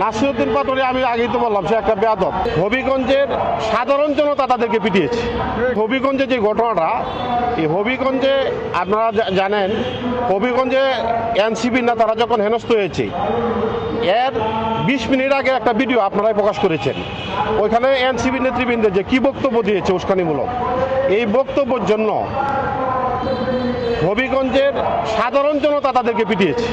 নাসিরউদ্দিন পাটোয়ারি আমি আগেই তো বললাম সে একটা বেয়াদব। হবিগঞ্জের সাধারণ জনতা তাদেরকে পিটিয়েছে। হবিগঞ্জে যে ঘটনাটা, এই হবিগঞ্জে আপনারা জানেন, হবিগঞ্জে এনসিপির নেতারা যখন হেনস্থ হয়েছে এর 20 মিনিট আগে একটা ভিডিও আপনারাই প্রকাশ করেছেন। ওইখানে এনসিপি নেতৃবৃন্দের যে কি বক্তব্য দিয়েছে উস্কানিমূলক, এই বক্তব্যের জন্য হবিগঞ্জের সাধারণ জনতা তাদেরকে পিটিয়েছে।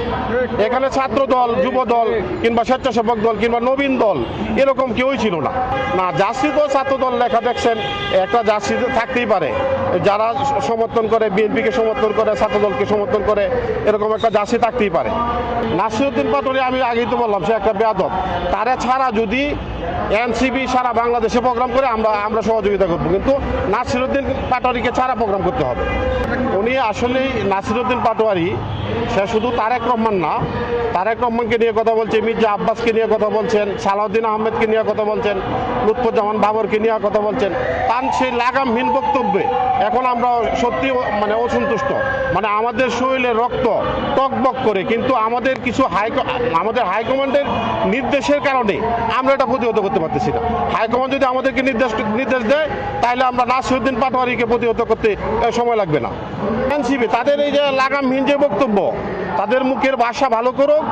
এখানে ছাত্র দল, যুব দল কিংবা স্বেচ্ছাসেবক দল কিংবা নবীন দল এরকম কেউই ছিল না। না জার্সি দল, ছাত্র দল লেখা দেখছেন, একটা জার্সি থাকতেই পারে যারা সমর্থন করে, বিএনপিকে সমর্থন করে, ছাত্র দলকে সমর্থন করে, এরকম একটা জার্সি থাকতেই পারে। নাসিরউদ্দিন পাটোয়ারি আমি আগেই তো বললাম সে একটা বেয়াদব। তারা ছাড়া যদি এনসিপি সারা বাংলাদেশে প্রোগ্রাম করে আমরা সহযোগিতা করবো, কিন্তু নাসিরউদ্দিন পাটোয়ারিকে ছাড়া প্রোগ্রাম করতে হবে। উনি আসলেই নাসিরউদ্দিন পাটোয়ারি, সে শুধু তারেক রহমান না, তারেক রহমানকে নিয়ে কথা বলছে, মির্জা আব্বাসকে নিয়ে কথা বলছেন, সালাউদ্দিন আহমেদকে নিয়ে কথা বলছেন, লুৎফুজ্জামান বাবরকে নিয়ে কথা বলছেন। তার সেই লাগামহীন বক্তব্যে এখন আমরা সত্যি অসন্তুষ্ট। আমাদের শরীরে রক্ত টকবক করে, কিন্তু আমাদের কিছু আমাদের হাইকমান্ডের নির্দেশের কারণে আমরা এটা প্রতিহত করতে পারতেছি না। হাইকমান্ড যদি আমাদেরকে নির্দেশ দেয় তাহলে আমরা নাসিরউদ্দিন পাটোয়ারিকে প্রতিহত করতে সময় লাগবে না। এনসিপি তাদের এই যে লাগামহীন যে বক্তব্য, তাদের মুখের ভাষা ভালো করুক,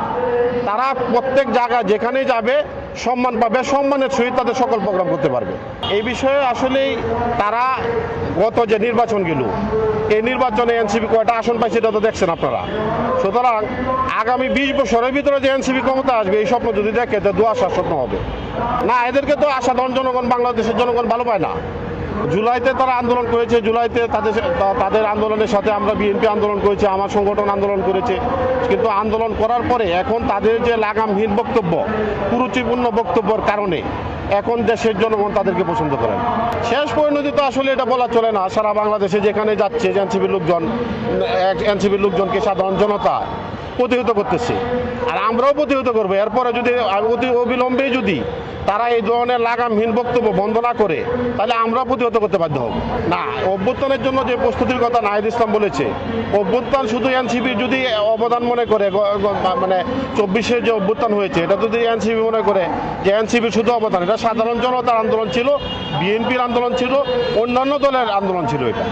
তারা প্রত্যেক জায়গায় যেখানে যাবে সম্মান পাবে, সম্মানের সহিত তাদের সকল প্রোগ্রাম করতে পারবে। এই বিষয়ে আসলেই তারা গত যে নির্বাচন গেল, এই নির্বাচনে এনসিপি কয়টা আসন পাইছে এটা তো দেখছেন আপনারা। সুতরাং আগামী 20 বছরের ভিতরে যে এনসিপি ক্ষমতা আসবে এই স্বপ্ন যদি দেখে তো দুয়াশার স্বপ্ন হবে না। এদেরকে তো সাধারণ জনগণ, বাংলাদেশের জনগণ ভালো পায় না। জুলাইতে তারা আন্দোলন করেছে, জুলাইতে তাদের আন্দোলনের সাথে আমরা বিএনপি আন্দোলন করেছি, আমার সংগঠন আন্দোলন করেছে, কিন্তু আন্দোলন করার পরে এখন তাদের যে লাগামহীন বক্তব্য, কুরুচিপূর্ণ বক্তব্যের কারণে এখন দেশের জনগণ তাদেরকে পছন্দ করে না। শেষ পরিণতি তো আসলে এটা বলা চলে না। সারা বাংলাদেশে যেখানে যাচ্ছে এনসিপির লোকজনকে সাধারণ জনতা প্রতিহত করতেছে, আর আমরাও প্রতিহত করবো। এরপরে যদি অবিলম্বে যদি তারা এই ধরনের লাগামহীন বক্তব্য বন্ধ না করে তাহলে আমরা প্রতিহত করতে বাধ্য হব। না, অভ্যুত্থানের জন্য যে প্রস্তুতির কথা নাহিদ ইসলাম বলেছে, অভ্যুত্থান শুধু এনসিপি যদি অবদান মনে করে, 24-এর যে অভ্যুত্থান হয়েছে এটা যদি এনসিপি মনে করে যে এনসিপি শুধু অবদান, এটা সাধারণ জনতার আন্দোলন ছিল, বিএনপির আন্দোলন ছিল, অন্যান্য দলের আন্দোলন ছিল এটা।